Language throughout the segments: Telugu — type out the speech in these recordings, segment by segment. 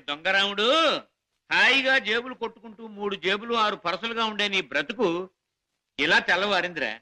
దొంగరాముడు హాయిగా జేబులు కొట్టుకుంటూ 3 జేబులు 6 పరసలుగా ఉండే నీ బ్రతుకు ఇలా తెల్లవారిందిరా.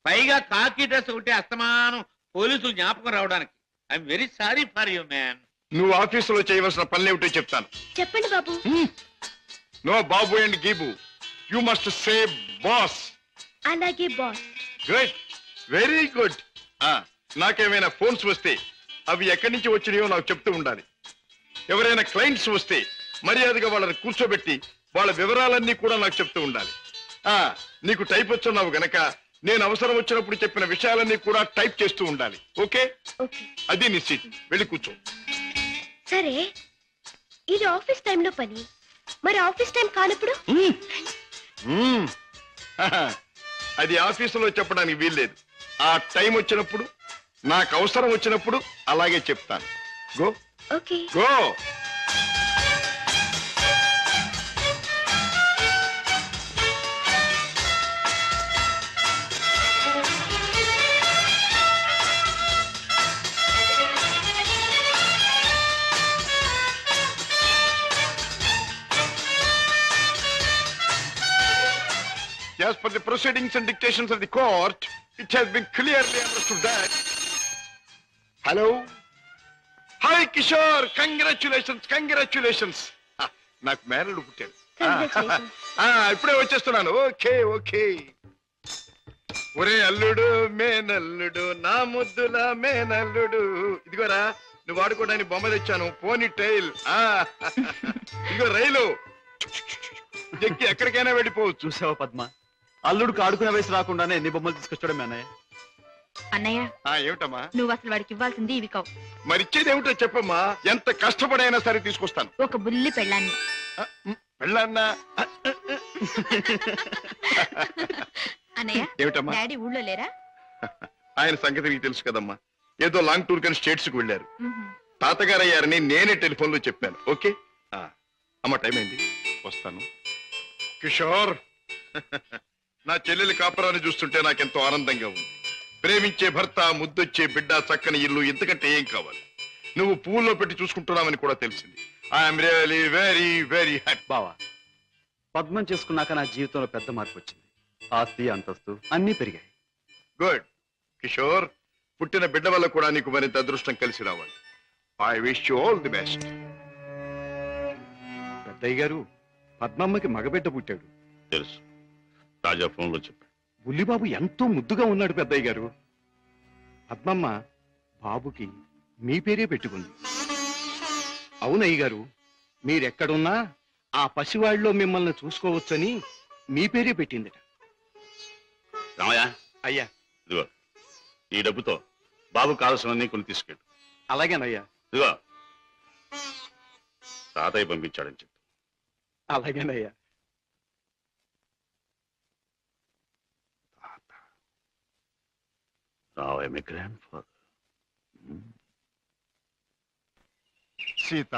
పైగా కాకి డ్రెస్ ఒకటి అస్తమానం పోలీసులు జ్ఞాపకం రావడానికి. I'm very sorry for you man. నువ్వు ఆఫీసులో చేయవలసిన పనులేమిటో చెప్తాను. చెప్పండి బాబు. నో బాబు అండ్ గీబు, యు మస్ట్ సే బాస్. అలాగే బాస్. Good, very good. నాకేమైనా ఫోన్స్ వస్తే అవి ఎక్కడి నుంచి వచ్చినాయో నాకు చెప్తూ ఉండాలి. ఎవరైనా క్లయింట్స్ వస్తే మర్యాదగా వాళ్ళని కూర్చోబెట్టి వాళ్ళ వివరాలన్నీ కూడా నాకు చెప్తూ ఉండాలి. నీకు టైప్ వచ్చున్నావు గనక నేను అవసరం వచ్చినప్పుడు చెప్పిన విషయాలన్నీ కూడా టైప్ చేస్తూ ఉండాలి. ఓకే? అది నీ సీట్, వెళ్ళి కూర్చో. సరే, ఇది ఆఫీస్ టైంలో పని, మరి ఆఫీస్ టైం కానప్పుడు? అది ఆఫీసులో చెప్పడానికి వీల్లేదు. ఆ టైం వచ్చినప్పుడు, నాకు అవసరం వచ్చినప్పుడు అలాగే చెప్తాను. Go. Okay. Go. As per the proceedings and dictations of the court, it has been clearly understood that... Hello? Hi, Kishore! Congratulations, congratulations! నాకు మేనల్లుడు పుట్టాడు. ఇప్పుడే వచ్చేస్తున్నాను. Okay okay. ఒరే అల్లుడు, మేనల్లుడు, నా ముద్దుల మేనల్లుడు. ఇదిగోరా, నువ్వు వాడుకోవడానికి బొమ్మ తెచ్చాను. పోనీ టైల్. ఇదిగో రైలు ఎక్కి ఎక్కడికైనా వెళ్ళిపోవచ్చు. చూసావా పద్మ, అల్లుడికి ఆడుకునే వయసు రాకుండానే ఎన్ని బొమ్మలు తీసుకొచ్చాడు మీ అన్నయ్య. అన్నయ్య, ఏమిటమ్మా నువ్వు అసలు వాడికి ఇవ్వాల్సింది ఇవి కావు. మరిచ్చేది ఏమిటో చెప్పమ్మా. ఎంత కష్టపడైనా సరే తీసుకొస్తాను. ఒక బుల్లి పెళ్ళాన్ని. పెళ్ళాన్నా? అన్నయ్య, ఏమిటమ్మా? డాడీ ఊళ్ళో లేరా? ఆయన సంగతి నీకు తెలుసు కదమ్మా. ఏదో లాంగ్ టూర్ కానీ స్టేట్స్ కు వెళ్ళారు. తాతగారు అయ్యారని నేనే టెలిఫోన్ లో చెప్పాను. ఓకే అమ్మ, టైం అయింది, వస్తాను. కిషోర్, నా చెల్లెలి కాపురాన్ని చూస్తుంటే నాకెంతో ఆనందంగా ఉంది. ప్రేమించే భర్త, ముద్దొచ్చే బిడ్డ, చక్కని ఇల్లు, ఇంతకంటే ఏం కావాలి? నువ్వు పూల్లో పెట్టి చూసుకుంటున్నావని కూడా తెలిసింది. I'm really very very happy. బావా, పద్మం చేసుకున్నాక నా జీవితంలో పెద్ద మార్పు వచ్చింది. ఆస్తి, అంతస్తు అన్నీ పెరిగాయి. గుడ్ కిషోర్, పుట్టిన బిడ్డ వల్ల కూడా నీకు మరింత అదృష్టం కలిసి రావాలి. I wish you all the best. పెద్దయ్య గారు, పద్మమ్మకి మగబిడ్డ పుట్టాడు. తెలుసు, తాజా ఫోన్లో చెప్పాడు. బుల్లిబాబు ఎంతో ముద్దుగా ఉన్నాడు పెద్దయ్య గారు. పద్మమ్మ బాబుకి మీ పేరే పెట్టుకుంది. అవునయ్య గారు, మీరెక్కడున్నా ఆ పసివాడిలో మిమ్మల్ని చూసుకోవచ్చని మీ పేరే పెట్టిందిట. రామయ్య, అయ్యా, ఇదిగో ఈ డబ్బుతో బాబు కావాల్సినవన్నీ కొని తీసుకెళ్ళు. అలాగేనయ్యా. ఇదిగో తాతయ్య పంపించాడని చెప్పు. అలాగేనయ్యా. సీత,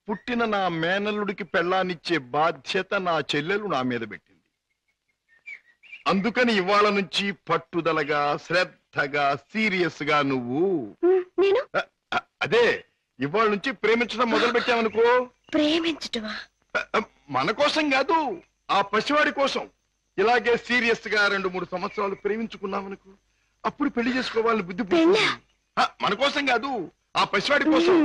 పుట్టిన నా మేనల్లుడికి పెళ్ళాన్నిచ్చే బాధ్యత నా చెల్లెలు నా మీద పెట్టింది. అందుకని ఇవాళ నుంచి పట్టుదలగా, శ్రద్ధగా, సీరియస్ గా నువ్వు అదే ఇవాళ నుంచి ప్రేమించడం మొదలు పెట్టావనుకో. ప్రేమించటమా? మన కోసం కాదు, ఆ పసివాడి కోసం. ఇలాగే సీరియస్ గా 2-3 సంవత్సరాలు ప్రేమించుకున్నామనుకో, అప్పుడు పెళ్లి చేసుకోవాలని బుద్ధి పుట్టింది. మన కోసం కాదు, ఆ పసివాడి కోసం.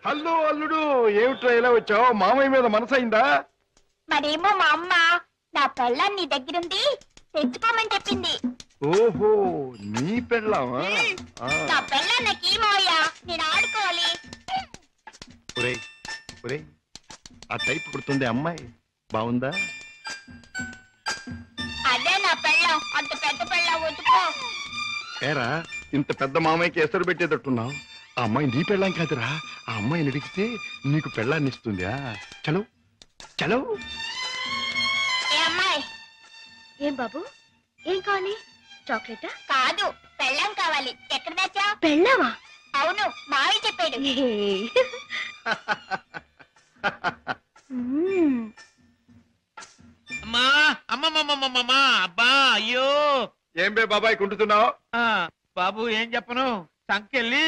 హలో అల్లుడు, ఏమిట్రా ఇలా వచ్చావు? మామయ్య మీద మనసైందా? మరేమో మా అమ్మ నా పెళ్ళాన్ని నీ దగ్గరుంది తెచ్చుకోమని చెప్పింది. ఓహో, నీ పెళ్ళామా? నా పెళ్ళాన్ని నాకు ఈ మావయ్య, నేను ఆడుకోవాలి. ఒరేయ్ ఒరేయ్, ఆ టైప్ కుడుతుంది అమ్మాయి, బాగుందా? అదే నా పెళ్ళం, అంత పెద్ద పెళ్ళం వద్దుకో. ఏరా, ఇంత పెద్ద మామయ్యకి ఎసరు పెట్టేటట్టున్నావు. ఆ అమ్మాయి నీ పెళ్ళాం కాదురా. ఆ అమ్మాయిని అడిగితే నీకు పెళ్ళాన్ని ఇస్తుంది. చలో చలో. ఏ అమ్మాయి? ఏం బాబు, ఏం కావాలి? చాక్లెటా? కాదు, పెళ్ళం కావాలి. ఎక్కడ తెచ్చా? పెళ్ళావా? అవును, మావయ్య చెప్పాడు. అమ్మా, అమ్మమ్మమ్మమ్మమ్మా, అబ్బా, అయ్యో. ఏం బే బాబాయ్ కుంటున్నావు? బాబు ఏం చెప్పను, సంకెళ్ళి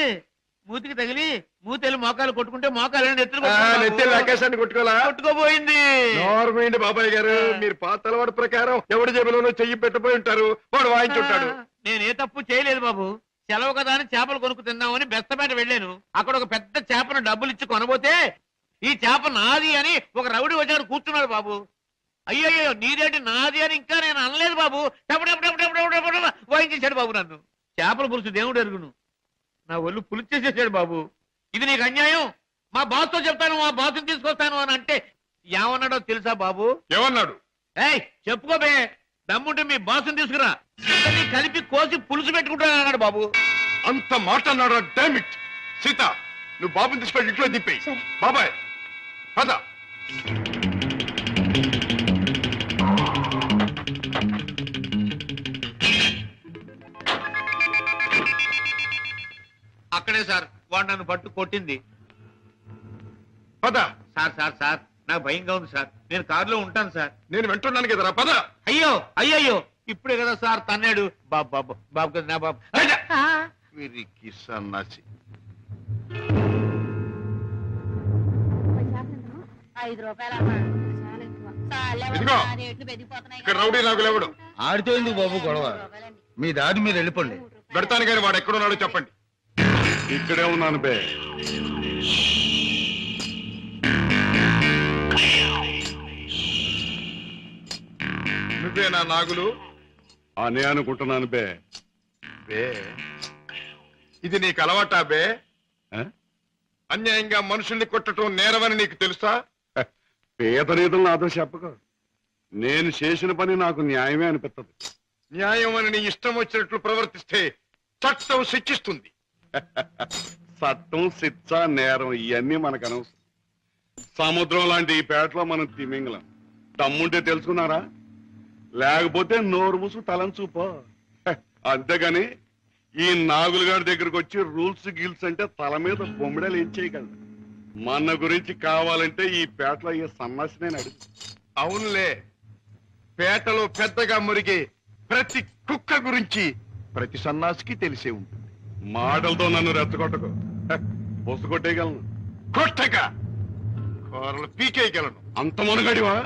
మూతికి తగిలి మూతెలు మోకాలు కొట్టుకుంటే మోకాలు నెత్తి ఆకాశాన్ని కొట్టుకోవాలా? కొట్టుకోపోయింది. నోర్మైంది బాబాయ్ గారు, మీరు పాత అలవాటు ప్రకారం ఎవడి జేబులోనో చెయ్యి పెట్టబోయి ఉంటారు, వాడు వాయించుంటాడు. నేనే తప్పు చేయలేదు బాబు. సెలవు కదా అని చేపలు కొనుక్కు తిందామని బెస్తపేట వెళ్ళాను. అక్కడ ఒక పెద్ద చేపను డబ్బులు ఇచ్చి కొనబోతే ఈ చేప నాది అని ఒక రౌడీ వచ్చాడు కూర్చున్నాడు బాబు. అయ్యయ్యో నీదేంటి నాది అని ఇంకా నేను అనలేదు బాబు. వాయించేశాడు బాబు నన్ను. చేపల పులుసు దేవుడు ఎరుగును, నా ఒళ్ళు పులిచేసేసాడు బాబు. ఇది నీకు అన్యాయం. మా బాస్తో చెప్తాను, మా బాస్ని తీసుకొస్తాను అని అంటే ఏమన్నాడో తెలుసా బాబు? ఏమన్నాడు? ఏయ్ చెప్పుకోబే, దమ్ముంటే మీ బాస్ని తీసుకురా, ఇద్దరిని కలిపి కోసి పులుసు పెట్టుకుంటాను అన్నాడు బాబు. అంత మాట అన్నాడు? డామిట్ సీత, నువ్వు బాబుని తీసుకెళ్ళి ఇంట్లో దిప్పి. సరే. బాబాయ్ పద. అక్కడే సార్ వాడు నన్ను పట్టు కొట్టింది. పద. సార్ సార్ సార్ నాకు భయంగా ఉంది సార్, నేను కారులో ఉంటాను సార్. నేను వింటున్నాను కదరా, పద. అయ్యో అయ్యయ్యో ఇప్పుడే కదా సార్ తన్నాడు. బాబు బాబు బాబు కదా నా బాబు. వీరికి సన్నాసి. 5 రూపాయలమ్మా. ఇదిగో, ఇక్కడ రౌడీ నాకు లేవడు. ఆడితో ఎందుకు బాబు గొడవ? మీ దారి మీరు వెళ్ళిపోండి. పెడతాను కానీ వాడు ఎక్కడున్నాడో చెప్పండి. ఇక్కడే ఉన్నాను బే. నువ్వే నా నాగులు? అనే అనుకుంటున్నాను బే. బే, ఇది నీకు అలవాటా బే? ఆ? అన్యాయంగా మనుషుల్ని కొట్టడం నేరమని నీకు తెలుసా? పేద రీతులు నాతో చెప్పక. నేను చేసిన పని నాకు న్యాయమే అనిపిస్తుంది. న్యాయం అని నీ ఇష్టం వచ్చినట్లు ప్రవర్తిస్తే చట్టం శిక్షిస్తుంది. చట్టం, శిక్ష, నేరం ఇవన్నీ మనకు అనవసరం. సముద్రం లాంటి ఈ పేటలో మనం తిమింగలం. దమ్ముంటే తెలుసుకున్నారా? లేకపోతే నోరు మూసు తలంచూపో. అంతేగాని ఈ నాగులుగాడి దగ్గరకు వచ్చి రూల్స్ గిల్స్ అంటే తల మీద బొమ్మిడలు ఏం చేయగలరు. మన గురించి కావాలంటే ఈ పేటలో అయ్యే సన్నాసి నేను అడుగు. అవునులే, పేటలో పెద్దగా మురిగే ప్రతి కుక్క గురించి ప్రతి సన్నాసికి తెలిసే ఉంటుంది. మాటలతో నన్ను రెచ్చగొట్టకు. బొస్సు కొట్టేయగలను. కొట్టక కూరలు పీకేయగలను. అంత మునగడివా?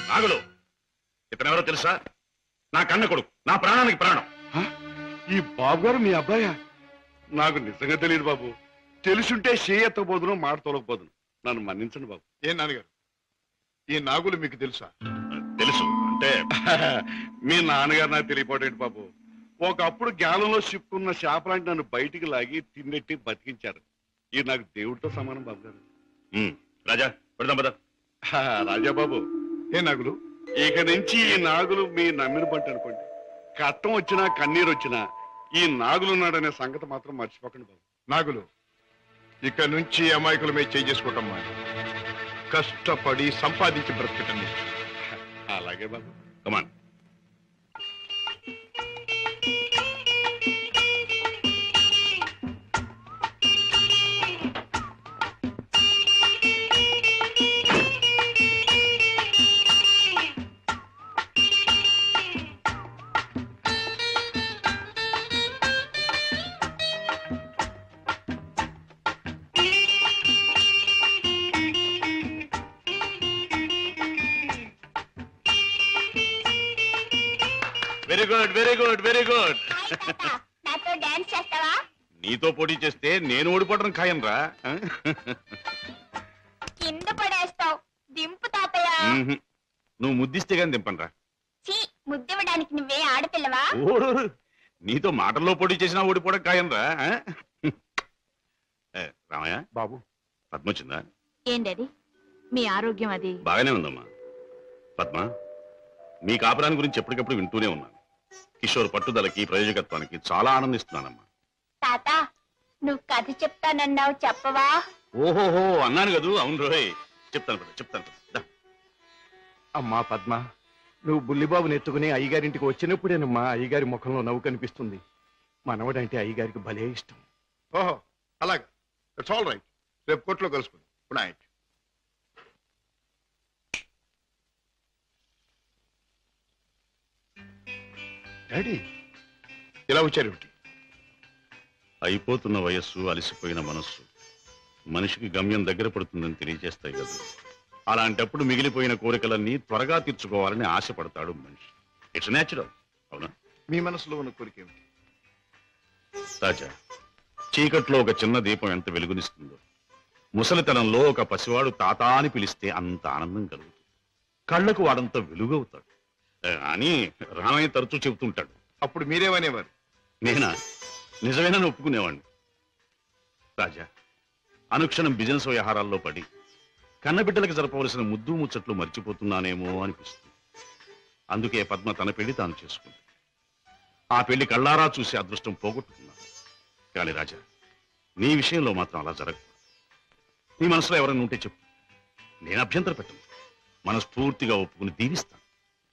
నాగులు, ఇతనెవరో తెలుసా? నా కన్న కొడుకు, నా ప్రాణానికి ప్రాణం. ఈ బాబు గారు మీ అబ్బాయా? నాకు నిజంగా తెలియదు బాబు. తెలుసుంటే చేయెత్తబోదును, మాట తొలగపోదును. నన్ను మన్నించండి బాబు. ఏం నాన్నగారు, ఈ నాగులు మీకు తెలుసా? తెలుసు అంటే మీ నాన్నగారు నాకు తెలియపోటేంటి బాబు. ఒకప్పుడు జ్ఞానంలో చిక్కున్న చేపలాంటి నన్ను బయటికి లాగి తిన్నెట్టి బతికించారు. ఇది నాకు దేవుడితో సమానం బాబు గారు. రాజా పెడదాం పద. రాజాబాబు, ఏ నాగులు? ఇక నుంచి ఈ నాగులు మీ నమ్మిన పంట అనుకోండి. కట్టం వచ్చినా కన్నీరు వచ్చినా ఈ నాగులున్నాడనే సంగతి మాత్రం మర్చిపోకండి బాబు. నాగులు, ఇక నుంచి అమాయకుల మీద చేసుకోవటం మాని కష్టపడి సంపాదించి బ్రతకటం నేర్చు. అలాగే బాబు. Come on. Very good very good very good. నాతో డాన్స్ చేస్తావా? నీతో పోటీ చేస్తే నేను ఓడిపోవడం ఖాయం రా. కింద పడేస్తావు. దింపు తాతయ్య. నువ్వు ముద్దిస్తే గాని దింపనరా. చీ, ముద్దివ్వడానికి నువ్వే ఆడపిల్లవా? ఓరు, నీతో మాటల్లో పోటీ చేసినా ఓడిపోవడం ఖాయం రా. రామయ్య బాబు, పద్మ వచ్చిందా? ఏంటది మీ ఆరోగ్యం? అది బాగానే ఉందమ్మా. పద్మ, మీ కాపురాన్ని గురించి ఎప్పటికప్పుడు వింటూనే ఉన్నాను. కిషోర్ పట్టుదలకి ప్రయోజకత్వానికి చాలా ఆనందిస్తున్నానమ్మా. తాత, నువ్వు కథ చెప్తానన్నావు, చెప్పవా? ఓహోహో అన్నాను కదూ. అవును రోయ్, చెప్తాను. అమ్మా పద్మ, నువ్వు బుల్లిబాబుని ఎత్తుకుని అయ్యగారింటికి వచ్చినప్పుడేనమ్మా అయ్యగారి ముఖంలో నవ్వు కనిపిస్తుంది. మనవడంటే అయ్యగారికి భలే ఇష్టం. ఓహో అలాగా, ఇట్స్ ఆల్ రైట్. రేపు కోర్టులో కలుసుకుందాం. Good night. డాడీ ఇలా వచ్చారేమిటి? అయిపోతున్న వయస్సు, అలసిపోయిన మనస్సు మనిషికి గమ్యం దగ్గర పడుతుందని తెలియజేస్తాయి కదా. అలాంటప్పుడు మిగిలిపోయిన కోరికలన్నీ త్వరగా తీర్చుకోవాలని ఆశపడతాడు మనిషి. It's natural. అవునా? మీ మనసులో ఉన్న కోరిక ఏమిటి? రాజా, చీకట్లో ఒక చిన్న దీపం ఎంత వెలుగునిస్తుందో, ముసలితనంలో ఒక పసివాడు తాత అని పిలిస్తే అంత ఆనందం కలుగుతుంది. కళ్ళకు వాడంత వెలుగవుతాడు అని రామయ్య తరచూ చెబుతుంటాడు. అప్పుడు మీరేమనేవారు? నేనా? నిజమేనని ఒప్పుకునేవాడిని. రాజా, అనుక్షణం బిజినెస్ వ్యవహారాల్లో పడి కన్నబిడ్డలకు జరపవలసిన ముద్దు ముచ్చట్లు మర్చిపోతున్నానేమో అనిపిస్తుంది. అందుకే పద్మ తన పెళ్లి తాను చేసుకుంది. ఆ పెళ్లి కళ్ళారా చూసి అదృష్టం పోగొట్టుకున్నాను. కానీ రాజా, నీ విషయంలో మాత్రం అలా జరగదు. నీ మనసులో ఎవరైనా ఉంటే చెప్పు, నేను అభ్యంతర పెట్టను. మనస్ఫూర్తిగా ఒప్పుకుని దీవిస్తాను.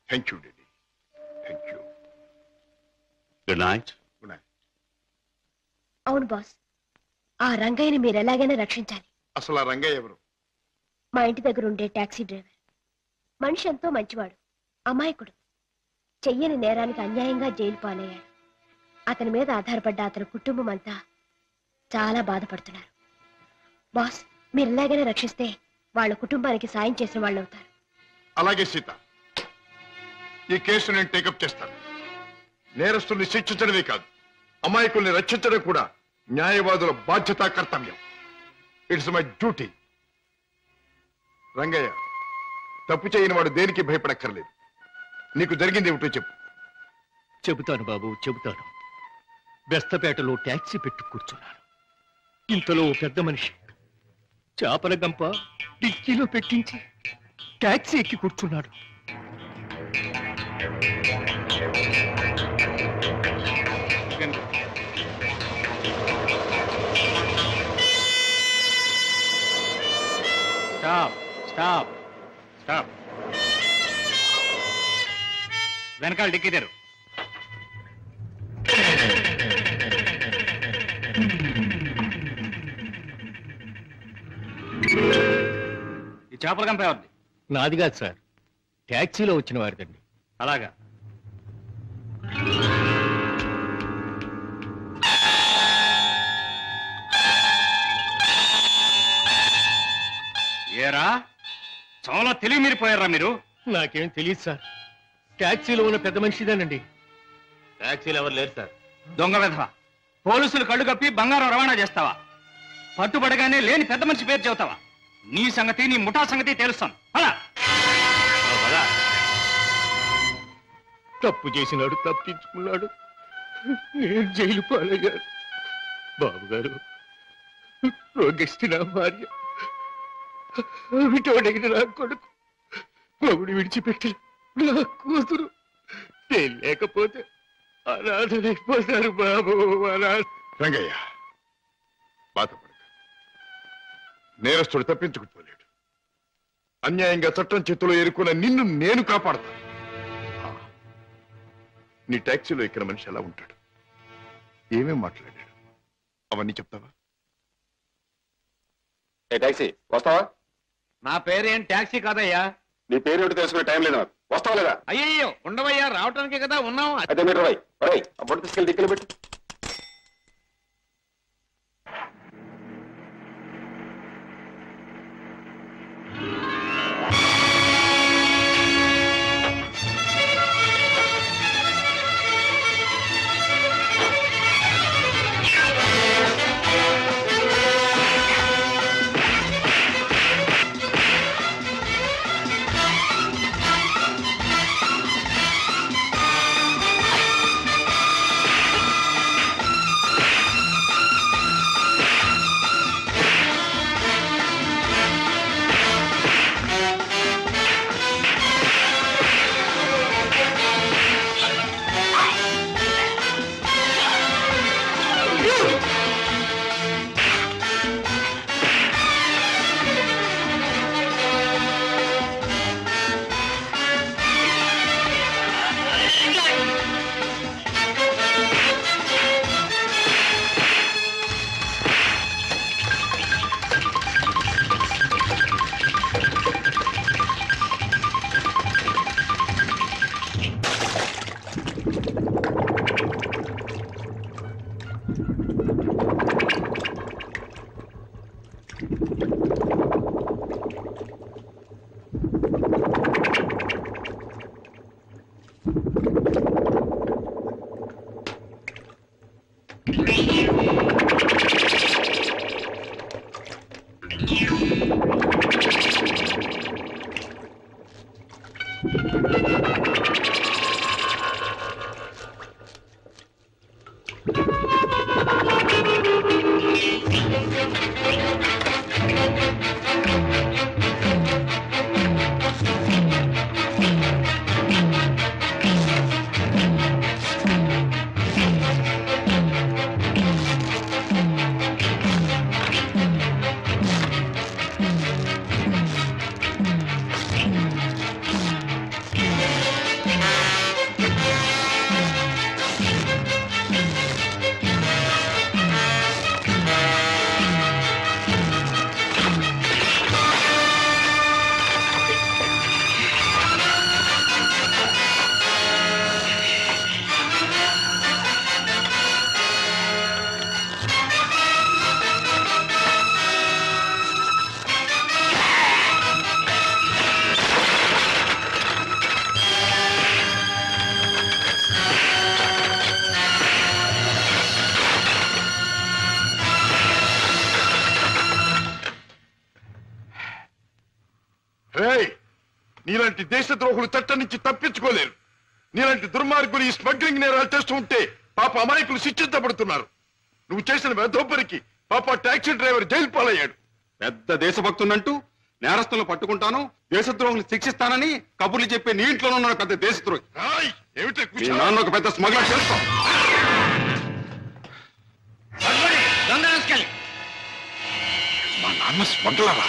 Thank you daddy, thank you. Good night. Good night. అవును బాస్, ఆ రంగయ్యని మీరు ఎలాగైనా రక్షించాలి. అసలు ఆ రంగయ్య ఎవరు? మా ఇంటి దగ్గర ఉండే టాక్సీ డ్రైవర్. మనిషి ఎంతో మంచివాడు, అమాయకుడు. చెయ్యని నేరానికి అన్యాయంగా జైలు పాలయ్యాడు. అతని మీద ఆధారపడ్డ అతని కుటుంబం అంతా చాలా బాధపడుతున్నారు. బాస్, మీరు ఎలాగైనా రక్షిస్తే వాళ్ళ కుటుంబానికి సాయం చేసిన వాళ్ళు అవుతారు. అలాగే సీత, ఈ కేసు నేను టేకప్ చేస్తాను. నేరస్తుల్ని శిక్షించడమే కాదు, అమాయకుల్ని రక్షించడం కూడా న్యాయవాదుల బాధ్యత, కర్తవ్యం. It's my duty. రంగయ్య, తప్పు చేయని వాడు దేనికి భయపడక్కర్లేదు. నీకు జరిగింది ఏమిటో చెప్పు. చెబుతాను బాబు, చెబుతాను. బెస్తపేటలో ట్యాక్సీ పెట్టి కూర్చున్నాను. ఇంతలో ఓ పెద్ద మనిషి చేపల గంప డిక్కీలో పెట్టించి ట్యాక్సీ ఎక్కి కూర్చున్నాడు. Stop stop stop. వెనకాల డిక్కీ తెరు. ఈ చేపల గంప ఎవరిది? నాది కాదు సార్, ట్యాక్సీలో వచ్చిన వారిదండి. అలాగా. ఏరా, చాలా తెలివి మీరిపోయారా మీరు? నాకేం తెలియదు సార్, ట్యాక్సీలో ఉన్న పెద్ద మనిషిదేనండి. ట్యాక్సీలు ఎవరు లేరు సార్. దొంగ వెధవ, పోలీసులు కళ్ళు కప్పి బంగారం రవాణా చేస్తావా? పట్టుబడగానే లేని పెద్ద మనిషి పేరు చెబుతావా? నీ సంగతి, నీ ముఠా సంగతి తెలుస్తాను. అలా తప్పు చేసినాడు, తప్పించుకున్నాడు, నేను జైలు పాలయ్యాను. బాబుగారు, రోగిస్తే నా భార్య, విటోడైన నా కొడుకు, మగుడు విడిచిపెట్టి నా కూతురు, నేను లేకపోతే అనాథలైపోతారు బాబు. రంగయ్య, బాధపడక. నేరస్తుడు తప్పించుకుపోలేడు. అన్యాయంగా చట్టం చేతిలో ఎరుకున్న నిన్ను నేను కాపాడతాను. నీ ట్యాక్సీలో ఎక్కిన మనిషి ఎలా ఉంటాడు, ఏమేం మాట్లాడాడు, అవన్నీ చెప్తావా? టాక్సీ వస్తావా? నా పేరేం ట్యాక్సీ కాదయ్యా. నీ పేరు ఏమిటి తెలుసుకునే టైం లేదు. వస్తావా లేదా? అయ్యయ్యో, ఉండవయ్యా, రావటానికే కదా ఉన్నాం. అయితే మీరు ఆ బొట్టు తీసుకెళ్ళి దిక్కులు పెట్టి. నీలాంటి దేశద్రోహులు చట్టం నుంచి తప్పించుకోలేరు. నీలాంటి దుర్మార్గులు ఈ స్మగ్లింగ్ నేరాలు చేస్తూ ఉంటే పాప అమాయకులు శిక్షించబడుతున్నారు. నువ్వు చేసిన వెధోపరికి పాప టాక్సీ డ్రైవర్ జైలు పాలయ్యాడు. పెద్ద దేశభక్తునంటూ నేరస్తులను పట్టుకుంటాను, దేశద్రోహులు శిక్షిస్తానని కబుర్లు చెప్పే నీ ఇంట్లోనే ఉన్న పెద్ద దేశద్రోహి. మీ నాన్న ఒక పెద్ద స్మగ్లర్ చేస్తాం. దొంగ రాస్కెల్. మా నాన్న స్మగ్లరా?